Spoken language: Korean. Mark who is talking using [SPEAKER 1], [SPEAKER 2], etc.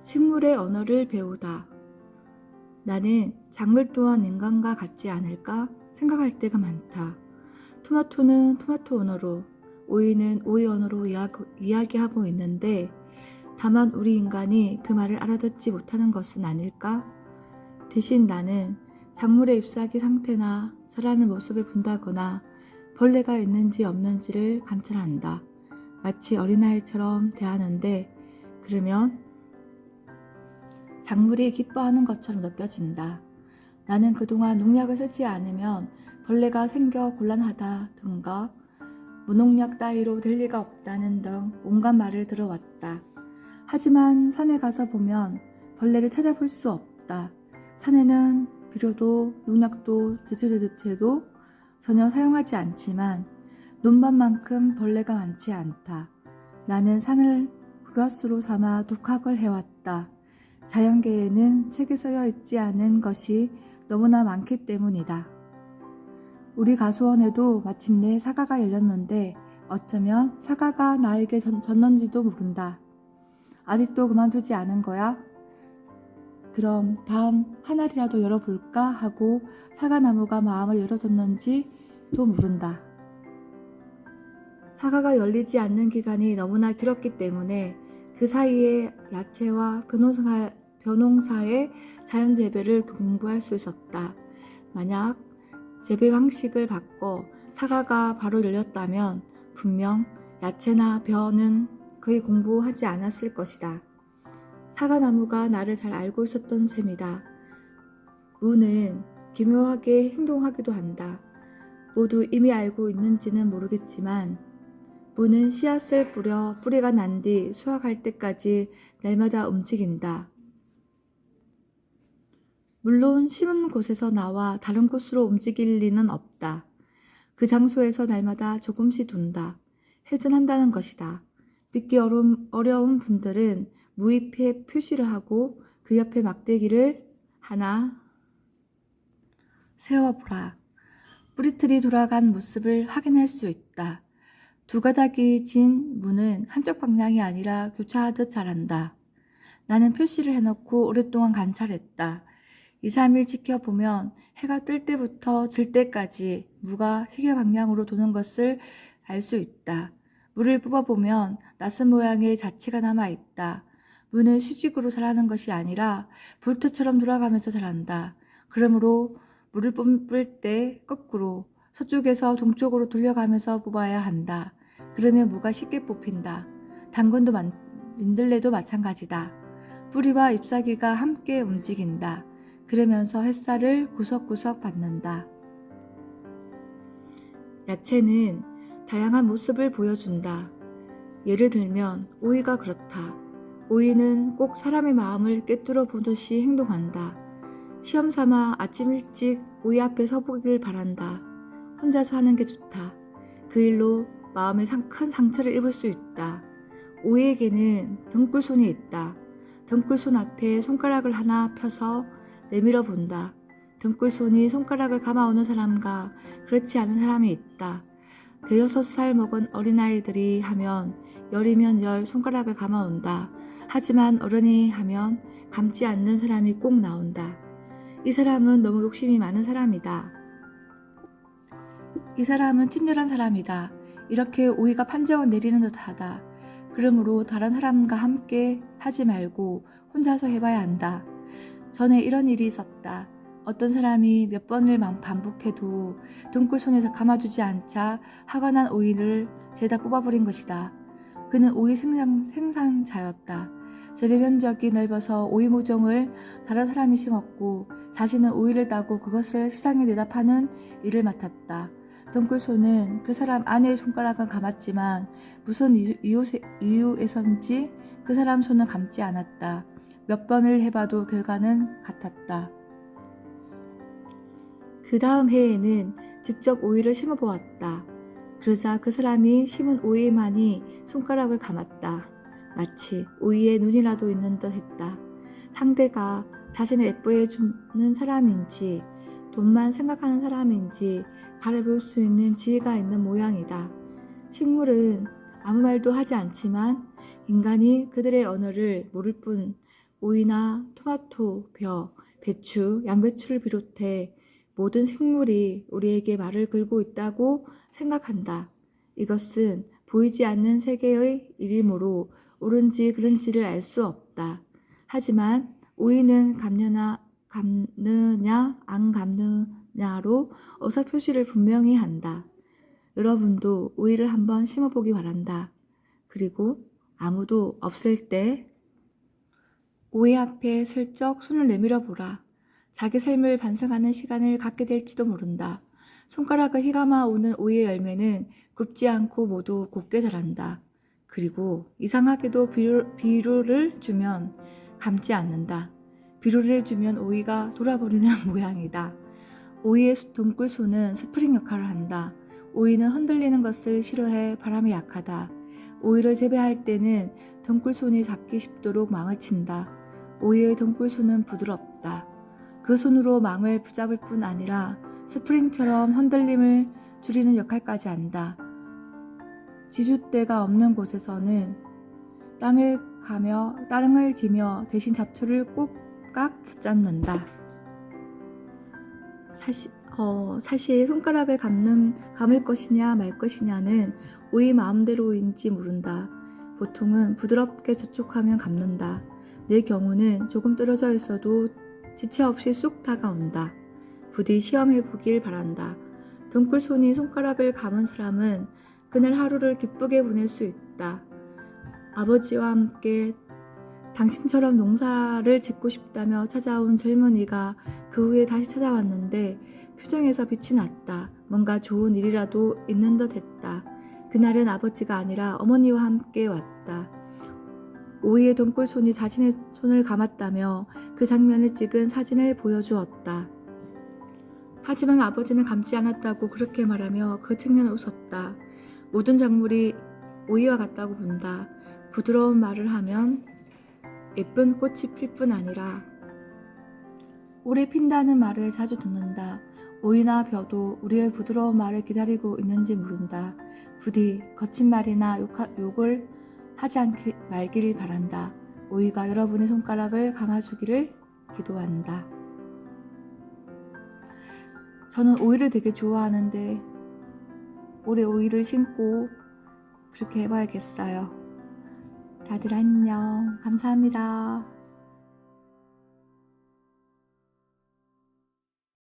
[SPEAKER 1] 식물의 언어를 배우다. 나는 작물 또한 인간과 같지 않을까 생각할 때가 많다. 토마토는 토마토 언어로, 오이는 오이 언어로 이야기하고 있는데 다만 우리 인간이 그 말을 알아듣지 못하는 것은 아닐까? 대신 나는 작물의 잎사귀 상태나 자라는 모습을 본다거나 벌레가 있는지 없는지를 관찰한다. 마치 어린아이처럼 대하는데 그러면 작물이 기뻐하는 것처럼 느껴진다. 나는 그동안 농약을 쓰지 않으면 벌레가 생겨 곤란하다든가 무농약 따위로 될 리가 없다는 등 온갖 말을 들어왔다. 하지만 산에 가서 보면 벌레를 찾아볼 수 없다. 산에는 비료도 농약도 제초제도 전혀 사용하지 않지만 논밭만큼 벌레가 많지 않다. 나는 산을 국가수로 삼아 독학을 해왔다. 자연계에는 책에 쓰여 있지 않은 것이 너무나 많기 때문이다. 우리 가수원에도 마침내 사과가 열렸는데 어쩌면 사과가 나에게 졌는지도 모른다. 아직도 그만두지 않은 거야? 그럼 다음 한 알이라도 열어볼까 하고 사과나무가 마음을 열어줬는지도 모른다. 사과가 열리지 않는 기간이 너무나 길었기 때문에 그 사이에 야채와 벼농사의 자연재배를 공부할 수 있었다. 만약 재배 방식을 바꿔 사과가 바로 열렸다면 분명 야채나 벼는 거의 공부하지 않았을 것이다. 사과나무가 나를 잘 알고 있었던 셈이다. 무는 기묘하게 행동하기도 한다. 모두 이미 알고 있는지는 모르겠지만 무는 씨앗을 뿌려 뿌리가 난 뒤 수확할 때까지 날마다 움직인다. 물론 심은 곳에서 나와 다른 곳으로 움직일 리는 없다. 그 장소에서 날마다 조금씩 돈다. 회전한다는 것이다. 믿기 어려운 분들은 무잎에 표시를 하고 그 옆에 막대기를 하나 세워보라. 뿌리틀이 돌아간 모습을 확인할 수 있다. 두 가닥이 진 무는 한쪽 방향이 아니라 교차하듯 자란다. 나는 표시를 해놓고 오랫동안 관찰했다. 2, 3일 지켜보면 해가 뜰 때부터 질 때까지 무가 시계 방향으로 도는 것을 알 수 있다. 무를 뽑아보면 낯선 모양의 자치가 남아있다. 무는 수직으로 자라는 것이 아니라 볼트처럼 돌아가면서 자란다. 그러므로 무를 뽑을 때 거꾸로 서쪽에서 동쪽으로 돌려가면서 뽑아야 한다. 그러면 무가 쉽게 뽑힌다. 당근도 민들레도 마찬가지다. 뿌리와 잎사귀가 함께 움직인다. 그러면서 햇살을 구석구석 받는다. 야채는 다양한 모습을 보여준다. 예를 들면 오이가 그렇다. 오이는 꼭 사람의 마음을 꿰뚫어 보듯이 행동한다. 시험 삼아 아침 일찍 오이 앞에 서보길 바란다. 혼자서 하는 게 좋다. 그 일로 마음에 큰 상처를 입을 수 있다. 오이에게는 등불손이 있다. 등불손 앞에 손가락을 하나 펴서 내밀어 본다. 등불손이 손가락을 감아오는 사람과 그렇지 않은 사람이 있다. 대여섯 살 먹은 어린아이들이 하면 열이면 열 손가락을 감아온다. 하지만 어른이 하면 감지 않는 사람이 꼭 나온다. 이 사람은 너무 욕심이 많은 사람이다. 이 사람은 친절한 사람이다. 이렇게 오이가 판정을 내리는 듯하다. 그러므로 다른 사람과 함께 하지 말고 혼자서 해봐야 한다. 전에 이런 일이 있었다. 어떤 사람이 몇 번을 반복해도 등불손에서 감아주지 않자 화가 난 오이를 죄다 뽑아버린 것이다. 그는 오이 생산자였다. 재배 면적이 넓어서 오이 모종을 다른 사람이 심었고 자신은 오이를 따고 그것을 시장에 내다 파는 일을 맡았다. 등불손은 그 사람 아내의 손가락은 감았지만 무슨 이유에선지 그 사람 손은 감지 않았다. 몇 번을 해봐도 결과는 같았다. 그 다음 해에는 직접 오이를 심어보았다. 그러자 그 사람이 심은 오이만이 손가락을 감았다. 마치 오이에 눈이라도 있는 듯 했다. 상대가 자신을 예뻐해주는 사람인지 돈만 생각하는 사람인지 가려볼 수 있는 지혜가 있는 모양이다. 식물은 아무 말도 하지 않지만 인간이 그들의 언어를 모를 뿐 오이나 토마토, 벼, 배추, 양배추를 비롯해 모든 생물이 우리에게 말을 걸고 있다고 생각한다. 이것은 보이지 않는 세계의 일이므로 옳은지 그른지를 알 수 없다. 하지만 오이는 감느냐 안 감느냐로 의사표시를 분명히 한다. 여러분도 오이를 한번 심어보기 바란다. 그리고 아무도 없을 때 오이 앞에 슬쩍 손을 내밀어 보라. 자기 삶을 반성하는 시간을 갖게 될지도 모른다. 손가락을 휘감아 오는 오이의 열매는 굽지 않고 모두 곱게 자란다. 그리고 이상하게도 비료를 주면 감지 않는다. 비료를 주면 오이가 돌아버리는 모양이다. 오이의 등굴손은 스프링 역할을 한다. 오이는 흔들리는 것을 싫어해 바람에 약하다. 오이를 재배할 때는 등굴손이 닿기 쉽도록 망을 친다. 오이의 등굴손은 부드럽다. 그 손으로 망을 붙잡을 뿐 아니라 스프링처럼 흔들림을 줄이는 역할까지 한다. 지주대가 없는 곳에서는 땅을 기며 대신 잡초를 꼭 붙잡는다. 사실 손가락을 감을 것이냐 말 것이냐는 오이 마음대로인지 모른다. 보통은 부드럽게 접촉하면 감는다. 내 경우는 조금 떨어져 있어도 지체 없이 쑥 다가온다. 부디 시험해 보길 바란다. 등굴손이 손가락을 감은 사람은 그날 하루를 기쁘게 보낼 수 있다. 아버지와 함께 당신처럼 농사를 짓고 싶다며 찾아온 젊은이가 그 후에 다시 찾아왔는데 표정에서 빛이 났다. 뭔가 좋은 일이라도 있는 듯 했다. 그날은 아버지가 아니라 어머니와 함께 왔다. 오이의 등굴손이 자신의 손을 감았다며 그 장면을 찍은 사진을 보여주었다. 하지만 아버지는 감지 않았다고 그렇게 말하며 그 청년은 웃었다. 모든 작물이 오이와 같다고 본다. 부드러운 말을 하면 예쁜 꽃이 필 뿐 아니라 오래 핀다는 말을 자주 듣는다. 오이나 벼도 우리의 부드러운 말을 기다리고 있는지 모른다. 부디 거친 말이나 욕을 하지 말기를 바란다. 오이가 여러분의 손가락을 감아주기를 기도한다. 저는 오이를 되게 좋아하는데 올해 오이를 심고 그렇게 해봐야겠어요. 다들 안녕. 감사합니다.